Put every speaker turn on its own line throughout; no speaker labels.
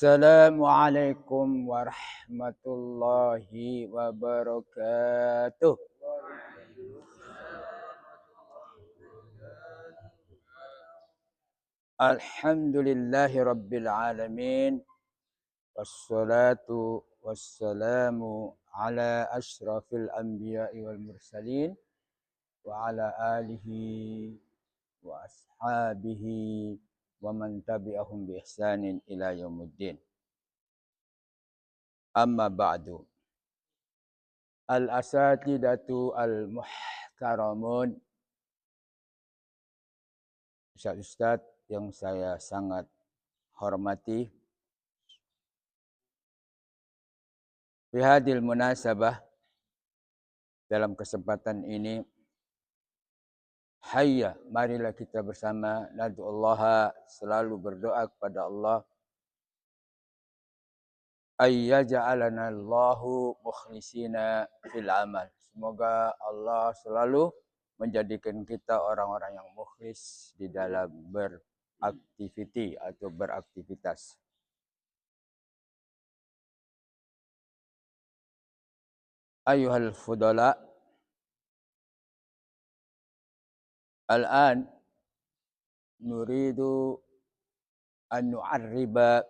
Assalamualaikum warahmatullahi wabarakatuh. Alhamdulillahi rabbil alamin. Wassalatu wassalamu ala ashrafil anbiya'i wal mursalin. Wa ala alihi wa ashabihi wa man tabi'ahum bi ihsanin ila yaumuddin. Amma ba'du. Al-asatidatu al-muhtaramun. Ustaz-ustaz yang saya sangat hormati. Fi hadil munasabah, dalam kesempatan ini, hayya, marilah kita bersama nad'ullaha, selalu berdoa kepada Allah, ayyaja'alana Allahu mukhlisina fil amal. Semoga Allah selalu menjadikan kita orang-orang yang mukhlis di dalam beraktiviti atau beraktivitas. Ayuhal fudala, al-an nuridu an nu'arriba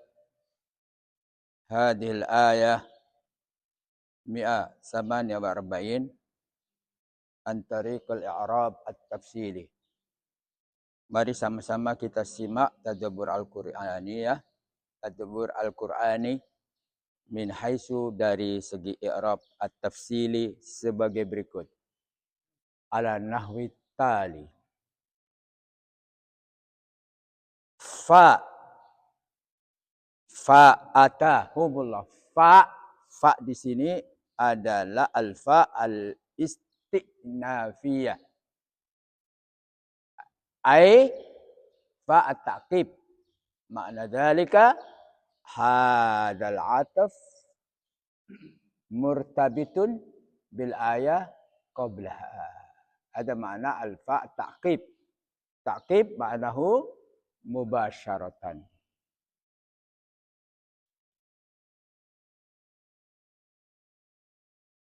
hadhihi al-ayah 148 an tariq al-i'rab at-tafsili. Mari sama-sama kita simak tadabbur al-Qur'aniyah, tadabbur al-Qur'ani min haitsu dari segi i'rab at-tafsili sebagai berikut. Ala nahwi tali. Atahumullah. Fa di sini adalah alfa al-istinafiyah. Ai fa at-taqib. Makna dzalika hadzal ataf murtabitun bil ayah qablaha. Ada makna alfa taqib. Taqib maknahu mubasyaratan.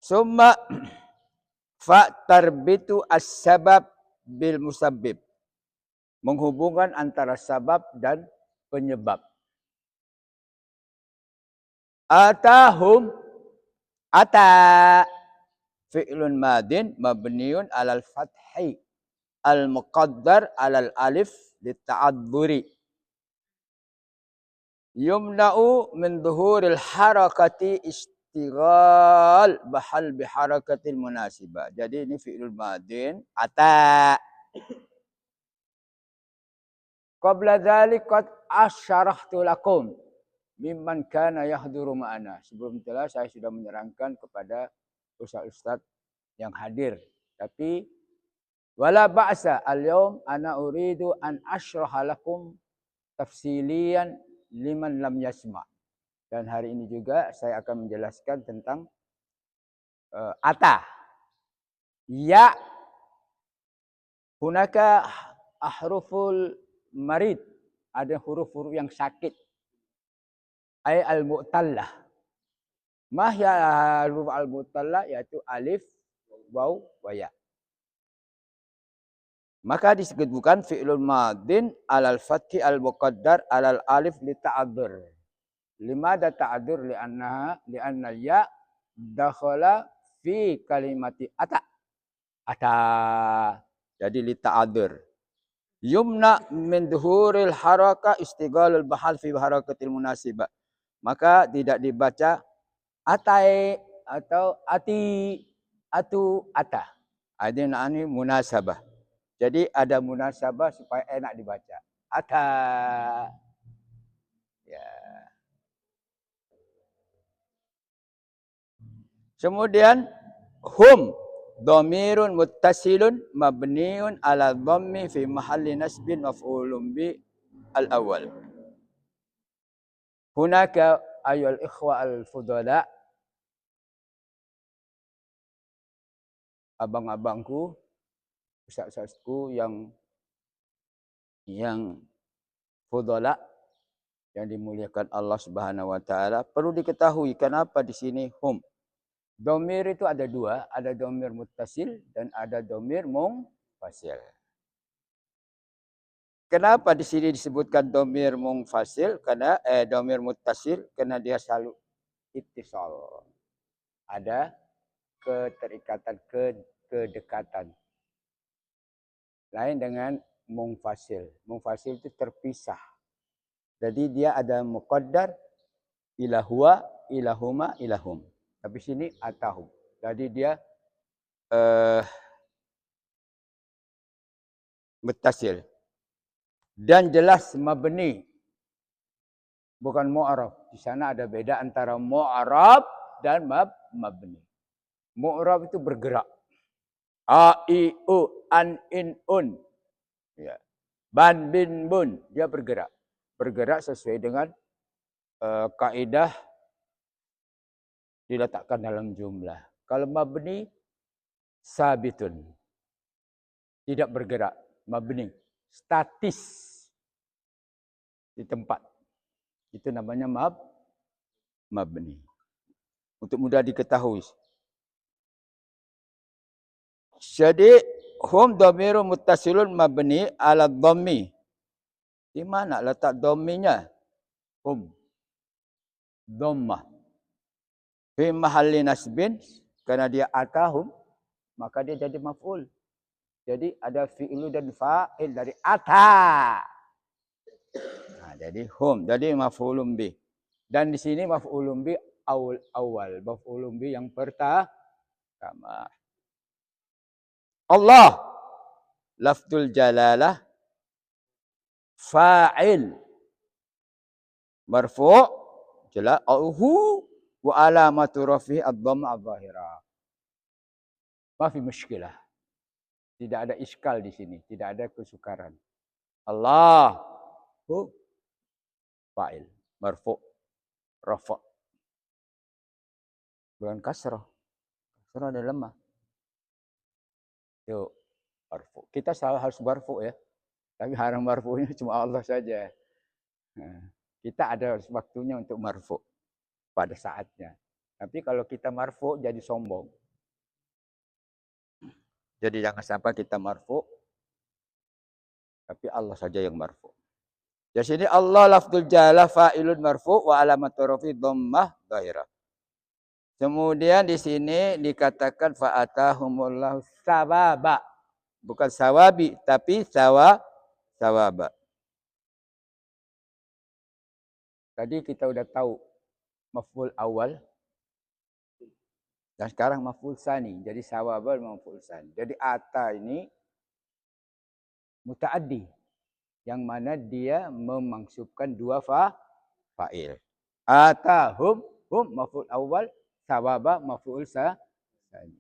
Summa fa tarbitu as-sabab bil musabbib. Menghubungkan antara sabab dan penyebab. Atahum, ata fi'lun madin mabniun alal fathi al-muqaddar alal alif litta'adzuri. Yumna'u min dhuhuril harakati istighal bahal biharakatil munasibah. Jadi ini fi'lul madin ata. Qabla dzalik qad asyarahtu lakum mimman kana yahduru ma'ana. Sebelum itulah saya sudah menerangkan kepada ustaz-ustaz yang hadir. Tapi wala ba'sa al-yawm ana uridu an ashraha lakum tafsilian liman lam yasma'. Dan hari ini juga saya akan menjelaskan tentang ata. Ya, hunaka ahruful marid, ada huruf-huruf yang sakit. Ay al-mu'tallah. Mahya huruf al-mu'tallah, yaitu alif, waw, wa ya. Maka disebutkan fi'lul madin alal fathi al-muqaddar alal alif li ta'adzur. Limada ta'adzur li'anna ya dakhala fi kalimati ata. Ata. Jadi li ta'adzur. Yumna min dhuhuril haraka istighalul bahal fi harakatil munasibah. Maka tidak dibaca atai atau ati, atu, ata. Ada ini munasabah. Jadi ada munasabah supaya enak dibaca. Ata. Ya. Kemudian hum dhamirun muttasilun mabniun ala dhammi fi mahalli nasbin maf'ulun bi al-awwal. Hunaka ayyuhal ikhwa al-fudala, abang-abangku, ustaz-ustazku yang fudala, yang dimuliakan Allah Subhanahu wa taala, perlu diketahui kenapa di sini hum. Dhamir itu ada dua, ada dhamir muttasil dan ada dhamir munfasil. Kenapa di sini disebutkan dhamir munfasil? Karena dhamir muttasil karena dia selalu ittisal. Ada keterikatan, kedekatan. Lain dengan munfasil. Munfasil itu terpisah. Jadi dia ada muqaddar ila huwa, ila huma, ila hum. Tapi sini atahum. Jadi dia muttasil. Dan jelas mabni. Bukan mu'arab. Di sana ada beda antara mu'arab dan mabni. Mu'arab itu bergerak. A, I, U, an, in, un. Ya. Ban, bin, bun. Dia bergerak. Bergerak sesuai dengan kaidah diletakkan dalam jumlah. Kalau mabni, sabitun. Tidak bergerak. Mabni. Statis. Di tempat. Itu namanya mabni. Untuk mudah diketahui. Jadi, hum dhamiru muttasilun mabni ala dhammi. Di mana letak dhamminya? Hum. Dhammah. Fi mahalli nasbin. Karena dia atahum. Maka dia jadi maf'ul. Jadi ada fi'lu dan fa'il dari ata. Nah, jadi hum. Jadi maf'ulun bih. Dan di sini maf'ulun bih awal. Maf'ulun bih yang pertama. Allah. Lafzul jalalah. Fa'il. Marfu' jala'uhu wa alamatu rafi'i ad-dhamma adh-dhahira. Ma fi mushkilah. Tidak ada iskal di sini, tidak ada kesukaran. Allah hu fa'il marfu' rafa'. Bukan kasrah. Kasrah ada lemah. Yuk, marfu'. Kita harus marfu' ya. Tapi haram marfu'nya cuma Allah saja. Nah, kita ada waktunya untuk marfu' pada saatnya. Tapi kalau kita marfu' jadi sombong. Jadi jangan sampai kita marfu', tapi Allah saja yang marfu'. Di sini Allah lafzul jalalah fa'ilun marfu' wa alamatu rafi dhammah dhahirah. Kemudian di sini dikatakan fa'atahumullahu sawaba. Bukan sawabi, tapi sawaba. Tadi kita udah tahu maf'ul awal. Dan sekarang maf'ul tsani. Jadi sawaba maf'ul tsani. Jadi ata ini muta'addi. Yang mana dia memangsubkan dua fa'il. Atahum, hum maf'ul awal, sawaba maf'ul tsani.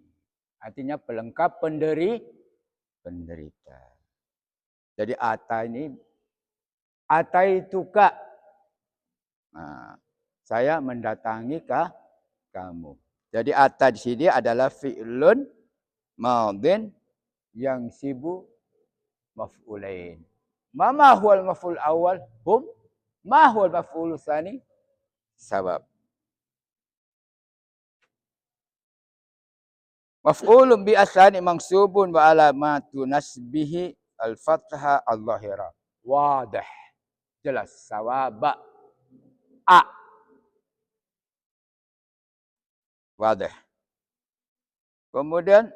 Artinya pelengkap penderita. Jadi ata ini ataituka. Nah, saya mendatangi kamu. Jadi ata di sini adalah fi'lun madhin yang sibu maf'ulain. Ma huwal maf'ul awal? Hum. Ma huwal maf'ul tsani? Sabab. Maf'ulun bi asani mangsubun wa alamatu nasbihi al-fathah al-zahira. Wadah. Jelas. Sawaba. A. Wadah. Kemudian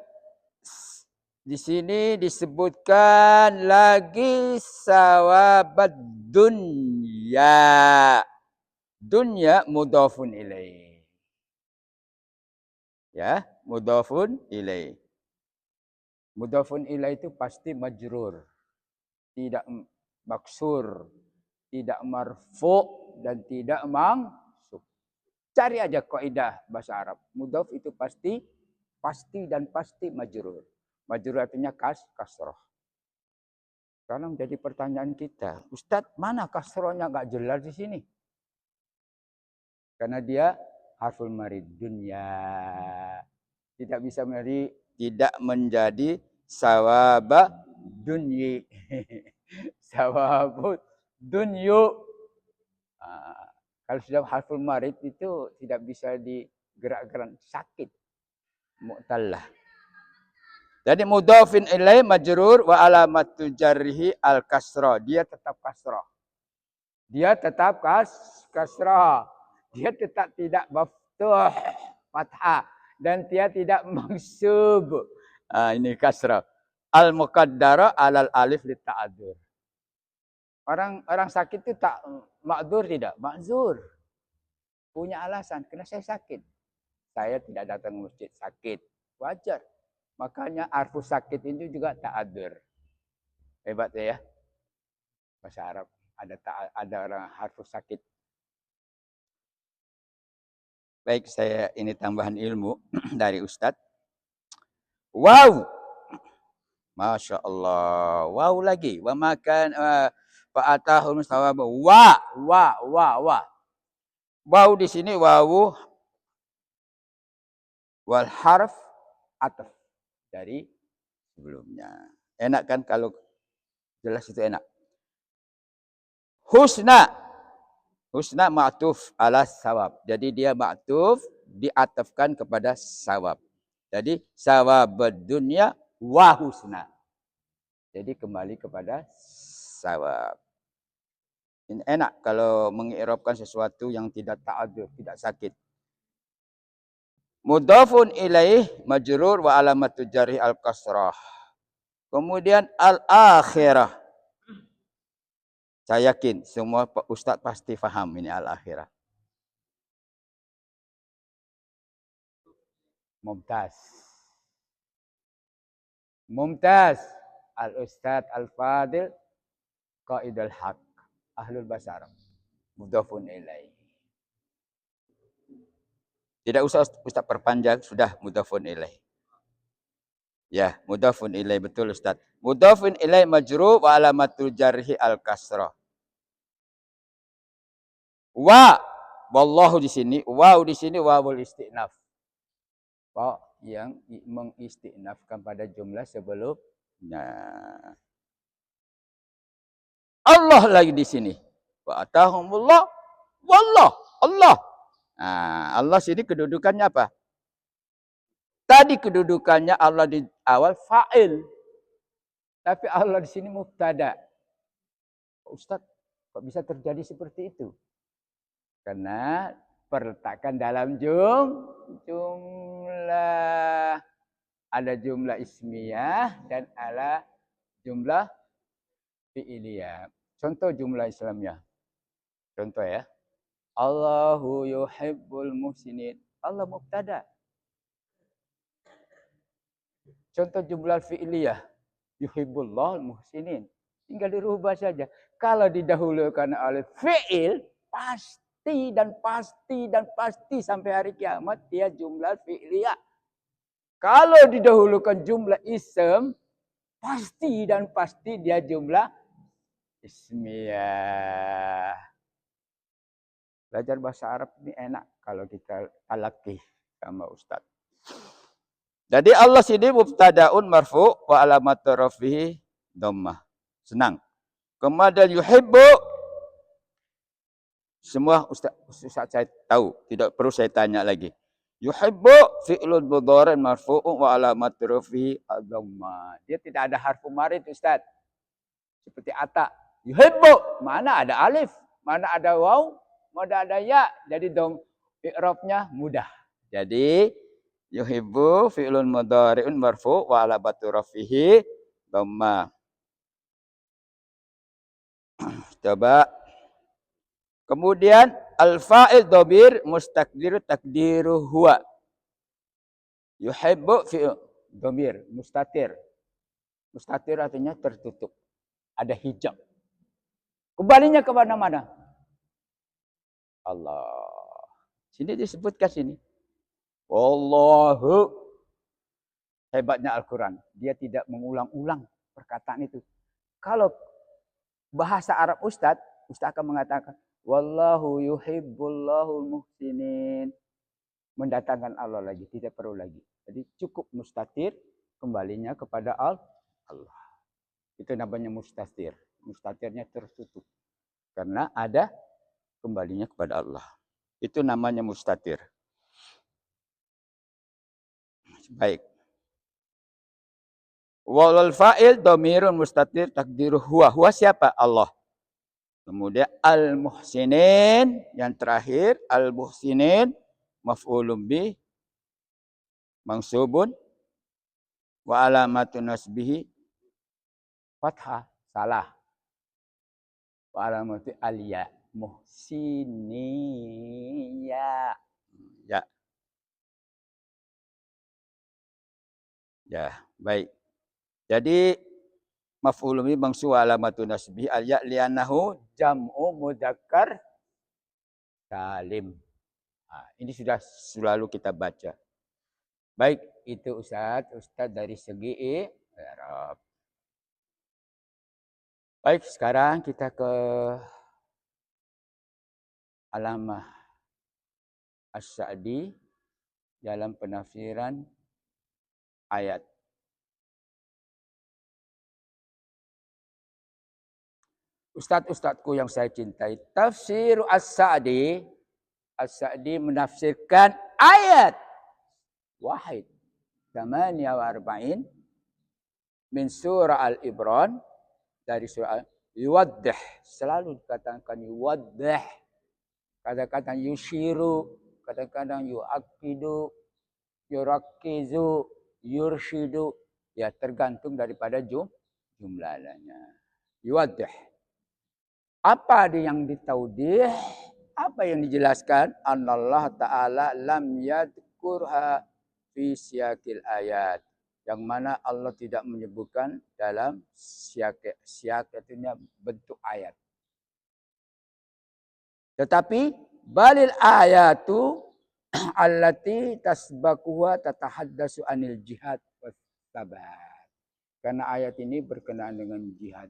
di sini disebutkan lagi sawabat dunya. Dunya mudhafun ilaih. Ya, mudhafun ilaih. Mudhafun ilaih itu pasti majrur. Tidak maksur, tidak marfu' dan tidak mansub. Cari aja kaidah bahasa Arab. Mudhaf itu pasti dan pasti majrur. Majrur artinya kasroh. Sekarang jadi pertanyaan kita, Ustadz, mana kasrohnya enggak jelas di sini? Karena dia harful marid dunya. Tidak bisa menjadi sawaba dunyi. Sawabut dunyu. Kalau sudah harful marid itu tidak bisa digerak-gerak, sakit. Mu'tallah. Jadi mudhafin ilaih majrur wa alamatul jarhi al kasra. Dia tetap kasrah. Dia tetap kasrah. Dia tetap tidak maftuh, fathah, dan dia tidak mansub. Ini kasrah. Al muqaddara alal alif li ta'adzur. Orang sakit itu tak ma'dzur tidak? Ma'dzur. Punya alasan, karena saya sakit. Saya tidak datang ke masjid, sakit. Wajar. Makanya arfu sakit itu juga ta'adzur. Hebat ya. Bahasa Arab ada orang harfu sakit. Baik, saya ini tambahan ilmu dari Ustadz. Wow. Masya Allah. Wow lagi. Wa makan fa'atahum sawab. Wa. Wow di sini wawu wal harf ataf dari sebelumnya. Enak kan kalau jelas itu enak. Husna ma'tuf ala sawab. Jadi dia ma'tuf diatafkan kepada sawab. Jadi sawab dunia wa husna. Jadi kembali kepada sawab. Ini enak kalau mengi'rabkan sesuatu yang tidak ta'adzur, tidak sakit. Mudhafun ilaih majrur wa alamatu jarhi al-kasrah. Kemudian al-akhirah. Saya yakin semua Ustadz pasti paham ini al-akhirah. Mumtaz. Al-Ustadz Al-Fadil Qaidul Haq. Ahlul Basar. Mudhafun ilaih. Tidak usah Ustadz perpanjang, sudah mudhafun ilaih. Ya, mudhafun ilaih betul Ustadz. Mudhafun ilaih majrur wa alamatul jarhi al-kasrah. Wallahu di sini, wawul istinaf. Wa yang mengistinafkan pada jumlah sebelumnya. Allah lagi di sini. Wa atahumullah wallah Allah. Nah, Allah sini kedudukannya apa? Tadi kedudukannya Allah di awal fa'il. Tapi Allah di sini mubtada. Ustaz, kok bisa terjadi seperti itu? Karena perletakan dalam jumlah. Ada jumlah ismiyah dan ada jumlah fi'iliyah. Contoh jumlah Islamnya. Contoh ya. Allahu yuhibbul muhsinin. Allah mubtada. Contoh jumlah fi'iliyah. Yuhibbullah muhsinin. Tinggal dirubah saja. Kalau didahulukan oleh fi'il, pasti sampai hari kiamat dia jumlah fi'iliyah. Kalau didahulukan jumlah ism, pasti dia jumlah ismiyah. Belajar bahasa Arab ini enak kalau kita talaqi sama Ustaz. Jadi Allah sini mubtadaun marfu wa alamat rafihi dhammah. Senang. Kemudian yuhibbu. Semua Ustaz saya tahu, tidak perlu saya tanya lagi. Yuhibbu fi'lun mudhari' marfu'un wa alamat rafihi dhammah. Dia tidak ada harfu marid Ustaz. Seperti ata. Yuhibbu, mana ada alif, mana ada waw, mana ada ya. Jadi i'rabnya mudah. Jadi yuhibbu fi'lun mudhari'un marfu' wa alabatu rafihi dhamma. Coba. Kemudian al-fa'il dhamir mustaqdir takdiru huwa. Yuhibbu fi'l dhamir mustatir. Mustatir artinya tertutup. Ada hijab. Kembalinya ke mana-mana. Allah. Sini disebutkan sini. Wallahu. Hebatnya Al-Quran. Dia tidak mengulang-ulang perkataan itu. Kalau bahasa Arab Ustaz akan mengatakan, Wallahu yuhibbullahul muhsinin. Mendatangkan Allah lagi. Tidak perlu lagi. Jadi cukup mustatir. Kembalinya kepada Allah. Itu namanya mustatir. Mustatirnya tertutup. Karena ada kembalinya kepada Allah. Itu namanya mustatir. Baik. Wal fa'il dhamirun mustatir takdiru huwa. Huwa siapa? Allah. Kemudian al-muhsinin yang terakhir al-muhsinin maf'ulun bih mansubun wa alamatun nasbihi fathah. Salah. Wa alamatu al-ya muhsiniya. Ya. Ya, baik. Jadi maf'ulun bih mansub wa alamatun nasbihi al-ya li'annahu jam'u mudzakkar salim. Nah, ini sudah selalu kita baca. Baik, itu Ustaz dari segi i'rab. Baik, sekarang kita ke Alamah As-Sa'di dalam penafsiran ayat. Ustaz-ustazku yang saya cintai, tafsir As-Sa'di menafsirkan ayat wahid 48 min surah Al-Imran dari surah yuwaddih, selalu dikatakan yuwaddih, kadang-kadang yushiru, kadang-kadang yuakidu, yurakizu, yurshidu, ya tergantung daripada jumlahnya. Yuwaddih. Apa yang ditaudih? Apa yang dijelaskan? Allah Ta'ala lam yadkurha fi siyakil ayat. Yang mana Allah tidak menyebutkan dalam siyak artinya bentuk ayat. Tetapi balil ayatu allati tasbaquha tatahaddasu anil jihad was sabat. Karena ayat ini berkenaan dengan jihad.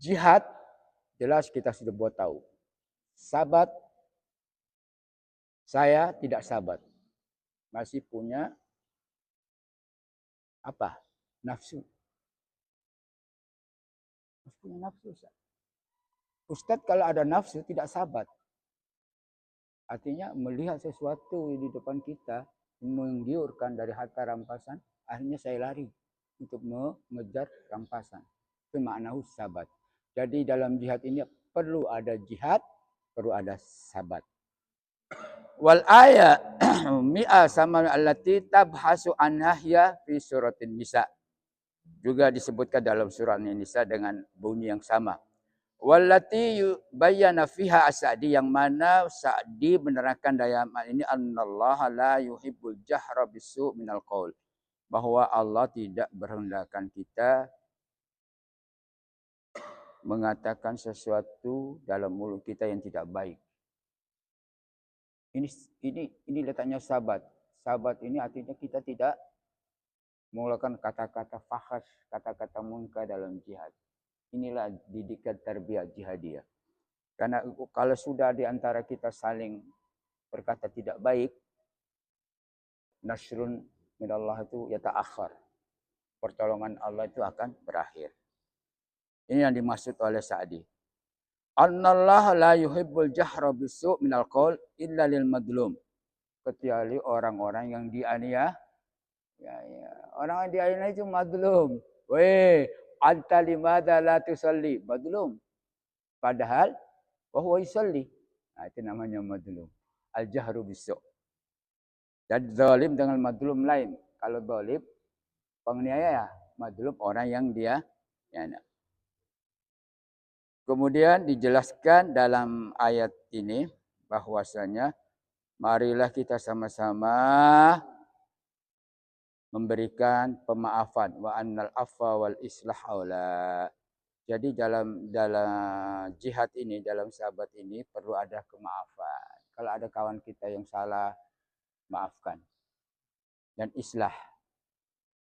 Jihad jelas kita sudah buat tahu. Sabat, saya tidak sabat. Masih punya apa? Nafsu. Masih punya nafsu. Ustadz kalau ada nafsu tidak sabat. Artinya melihat sesuatu di depan kita menggiurkan dari harta rampasan, akhirnya saya lari untuk mengejar rampasan. Itu makna sabat. Jadi dalam jihad ini perlu ada jihad, perlu ada sabat. Wal ayat mi'a sama allati tabhasu an nahya fi suratin nisa. Juga disebutkan dalam surah An-Nisa dengan bunyi yang sama. Wallati bayyana fiha As-Sa'di, yang mana Sa'di menerangkan dalam ini annallaha la yuhibbul jahra bisu' minal qaul. Bahwa Allah tidak berhendakkan kita mengatakan sesuatu dalam mulut kita yang tidak baik. Ini letaknya sabat. Sabat ini artinya kita tidak mengeluarkan kata-kata fahas, kata-kata munkar dalam jihad. Inilah didikan tarbiyah jihadiyah. Karena kalau sudah di antara kita saling berkata tidak baik, nasrun minallah itu yata'akhir. Pertolongan Allah itu akan berakhir. Ini yang dimaksud oleh Sa'di. Annallaha la yuhibbul jahra bisu' minal qaul illa lil madlum. Kecuali orang-orang yang dianiaya. Ya. Orang yang dianiaya itu madlum. Weh, anta limadha la tusalli? Madlum. Padahal wahwa yusalli. Nah, itu namanya madlum. Al-jahru bisu'. Dan zalim dengan madlum lain. Kalau zalim, penganiaya, madlum orang yang dia ya. Kemudian dijelaskan dalam ayat ini bahwasanya marilah kita sama-sama memberikan pemaafan wa annal afwa wal islah aula. Jadi dalam jihad ini, dalam sahabat ini perlu ada kemaafan. Kalau ada kawan kita yang salah, maafkan. Dan islah.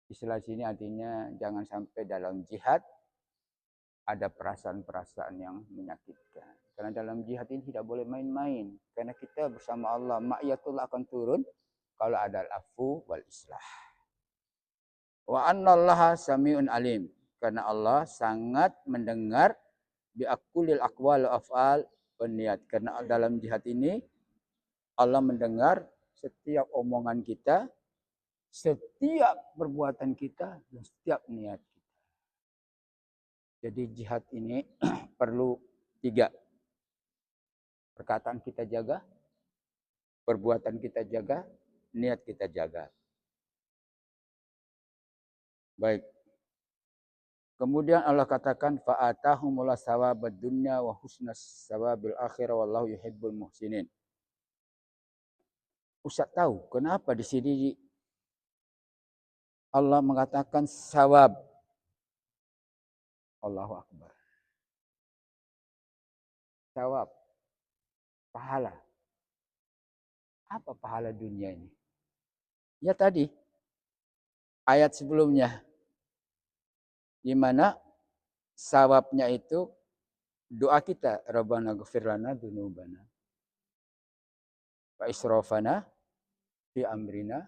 Islah sini artinya jangan sampai dalam jihad ada perasaan-perasaan yang menyakitkan. Karena dalam jihad ini tidak boleh main-main. Karena kita bersama Allah, ma'iyatullah akan turun kalau ada al-afu wal islah. Wa annallaha sami'un alim. Karena Allah sangat mendengar biakulil aqwal wa af'al wa niat. Karena dalam jihad ini Allah mendengar setiap omongan kita, setiap perbuatan kita, dan setiap niat kita. Jadi jihad ini perlu 3. Perkataan kita jaga, perbuatan kita jaga, niat kita jaga. Baik. Kemudian Allah katakan fa'atahumullah sawabad dunya wa husnas sawabil akhirah wallahu yuhibbul muhsinin. Ustaz tahu kenapa di sini Allah mengatakan sawab. Allahu akbar. Sawab. Pahala. Apa pahala dunia ini? Ya tadi ayat sebelumnya di mana sawabnya itu doa kita, Rabbana ghfir lana dzunubana wa israfana fi amrina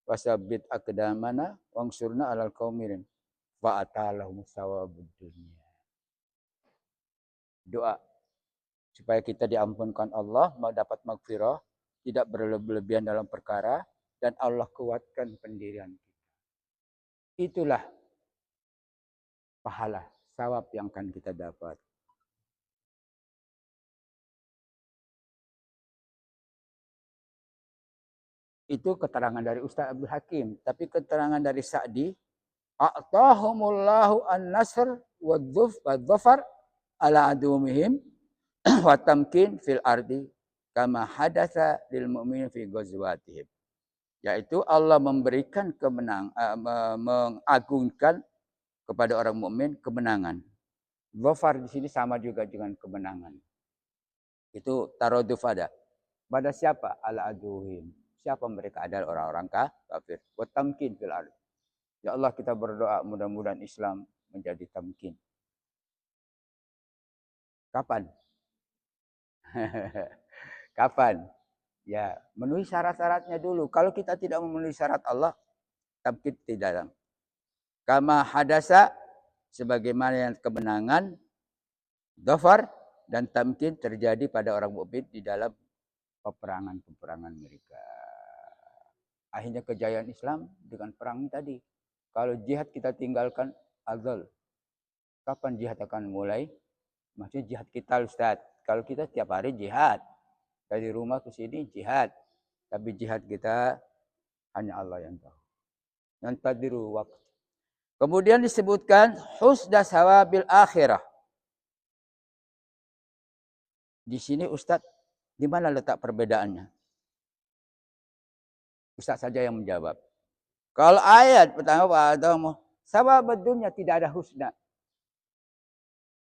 wasabbit aqdamana wangsurna alal qaumirin wa atalahum sawabud dunya. Doa supaya kita diampunkan Allah, dapat maghfirah, tidak berlebihan dalam perkara, dan Allah kuatkan pendirian kita. Itulah pahala, sawab yang akan kita dapat. Itu keterangan dari Ustaz Abdul Hakim. Tapi keterangan dari Sa'di, a'tahumullahu an-nasr wa-dhafar ala adumihim wa tamkin fil ardi kama hadatsa lil mu'minin fi ghazwatihim. Yaitu Allah memberikan mengagungkan kepada orang mukmin kemenangan. Dhafar di sini sama juga dengan kemenangan. Itu taraduf ada. Pada siapa? Ala aduhim. Siapa mereka? Adalah orang-orang kafir. Wa tamkin fil ardi. Ya Allah, kita berdoa mudah-mudahan Islam menjadi tamkin. Kapan? Kapan? Ya, memenuhi syarat-syaratnya dulu. Kalau kita tidak memenuhi syarat Allah, tamkin tidak datang. Kama hadasa, sebagaimana yang kemenangan, dhafar dan tamkin terjadi pada orang mukmin di dalam peperangan-peperangan mereka. Akhirnya kejayaan Islam dengan perang tadi. Kalau jihad kita tinggalkan, azal. Kapan jihad akan mulai? Maksudnya jihad kita, Ustaz. Kalau kita tiap hari jihad. Dari rumah ke sini jihad. Tapi jihad kita hanya Allah yang tahu. Yantadiru waktu. Kemudian disebutkan husda sawabil akhirah. Di sini Ustaz, di mana letak perbedaannya? Ustaz saja yang menjawab. Kalau ayat pertama, sawabad dunya tidak ada husna.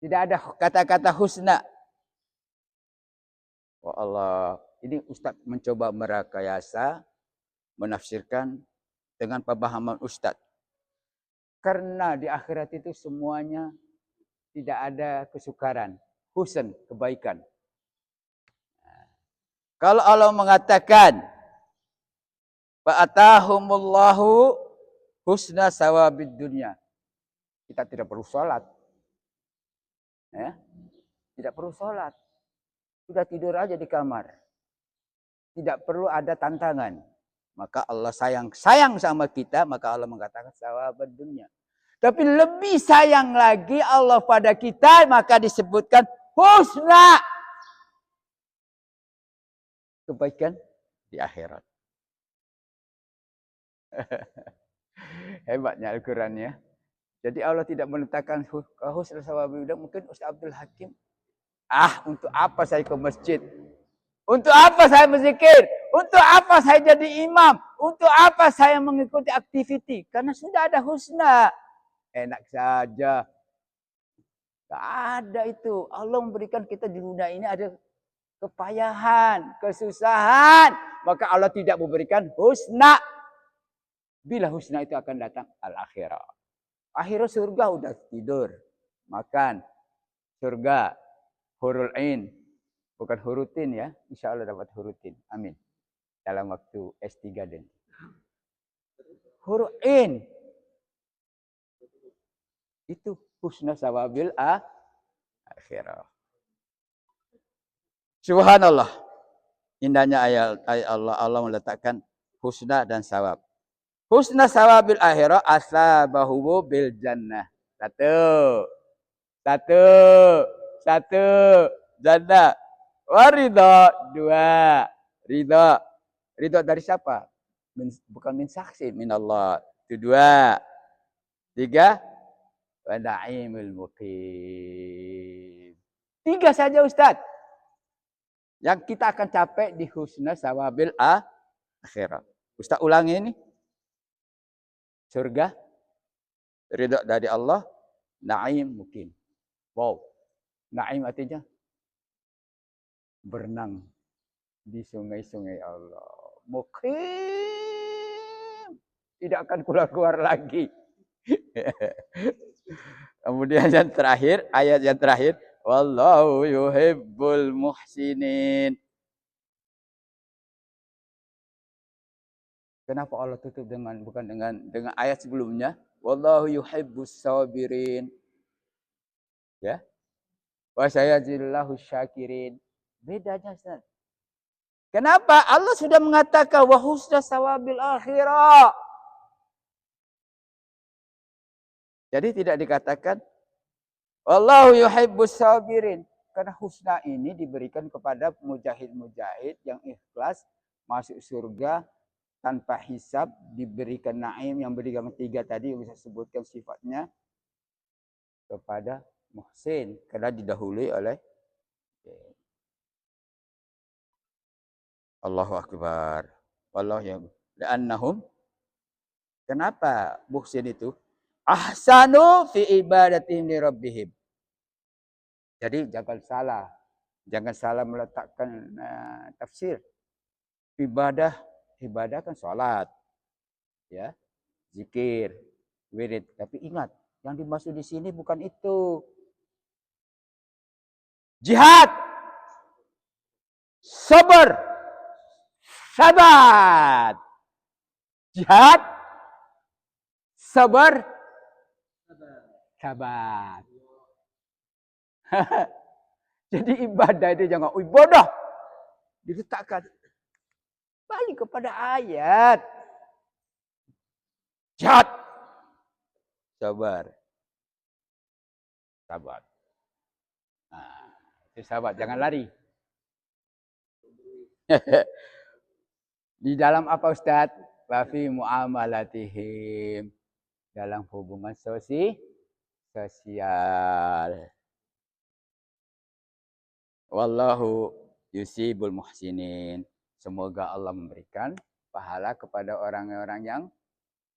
Tidak ada kata-kata husna. Oh Allah, ini Ustaz mencoba merekayasa, menafsirkan dengan pemahaman Ustaz. Karena di akhirat itu semuanya tidak ada kesukaran, husn, kebaikan. Kalau Allah mengatakan, fa'atahumullahu husna sawabid dunya. Kita tidak perlu sholat. Ya? Tidak perlu sholat. Sudah tidur aja di kamar. Tidak perlu ada tantangan. Maka Allah sayang sama kita, maka Allah mengatakan sawabad dunya. Tapi lebih sayang lagi Allah pada kita, maka disebutkan husna. Kebaikan di akhirat. Hebatnya Al-Quran ya. Jadi Allah tidak menetapkan husna sawabid dunya. Mungkin Ustaz Abdul Hakim, untuk apa saya ke masjid? Untuk apa saya berzikir? Untuk apa saya jadi imam? Untuk apa saya mengikuti aktiviti? Karena sudah ada husna. Enak saja. Tidak ada itu. Allah memberikan kita di dunia ini ada kepayahan, kesusahan. Maka Allah tidak memberikan husna. Bila husna itu akan datang al-akhirah. Akhirnya surga udah tidur. Makan. Surga. Hurul ain. Bukan hurutin ya. Insya Allah dapat hurutin. Amin. Dalam waktu S3 dan hurul ain. Itu husna sawabil akhirah. Subhanallah. Indahnya ayat Allah. Allah meletakkan husna dan sawab. Husna sawabil akhirah asabahu bil jannah. Satu. Satu. Satu. Jannah. Waridho. Dua. Ridho. Ridho dari siapa? Bukan min saksi. Min Allah. Itu dua. Tiga. Wa na'imul muqim. Tiga saja Ustaz. Yang kita akan capai di husna sawabil akhirat. Ustaz ulangi ini. Surga. Ridho dari Allah. Na'im muqim. Wow. Na'im artinya berenang di sungai-sungai Allah. Muqim. Tidak akan keluar-keluar lagi. Kemudian yang terakhir, ayat yang terakhir. Wallahu yuhibbul muhsinin. Kenapa Allah tutup bukan dengan ayat sebelumnya? Wallahu yuhibbus sabirin. Ya. Wa sayajillahu syakirin. Bedanya Ustaz. Kenapa? Allah sudah mengatakan wa husna sawabil akhirah. Jadi tidak dikatakan wallahu yuhibbus sabirin. Karena husna ini diberikan kepada mujahid-mujahid yang ikhlas masuk surga tanpa hisab, diberikan naim yang berikan tiga tadi yang bisa sebutkan sifatnya kepada muhsin karena didahului oleh Allahu akbar. Wallahu ya. Li'annahum kenapa muhsin itu ahsanu fi ibadatihim li rabbihim. Jadi jangan salah meletakkan tafsir. Ibadah kan salat. Ya. Zikir, wirid, tapi ingat, yang dimaksud di sini bukan itu. Jihad. Sabar. Sabat. Jihad. Sabar. Sabat. Jadi ibadah itu jangan ibadah diletakkan balik kepada ayat. Jihad. Sabar. Sabar. Nah, itu sahabat, jangan lari. Di dalam apa Ustaz? Wafi mu'amalatihim. Dalam hubungan sosial. Wallahu yusibul muhsinin. Semoga Allah memberikan pahala kepada orang-orang yang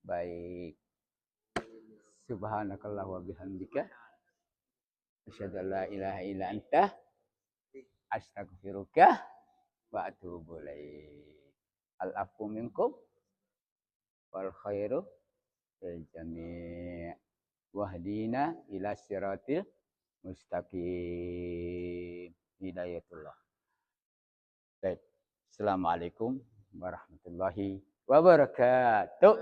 baik. Subhanakallah wa bihamdika. Asyhadu an la ilaha illa anta. Astaghfiruka wa atubu ilaik. Al-afu minkum wal khairu lil jami'. Wahdina ila siratil mustaqim. Hidayatullah. Baik. Assalamualaikum warahmatullahi wabarakatuh.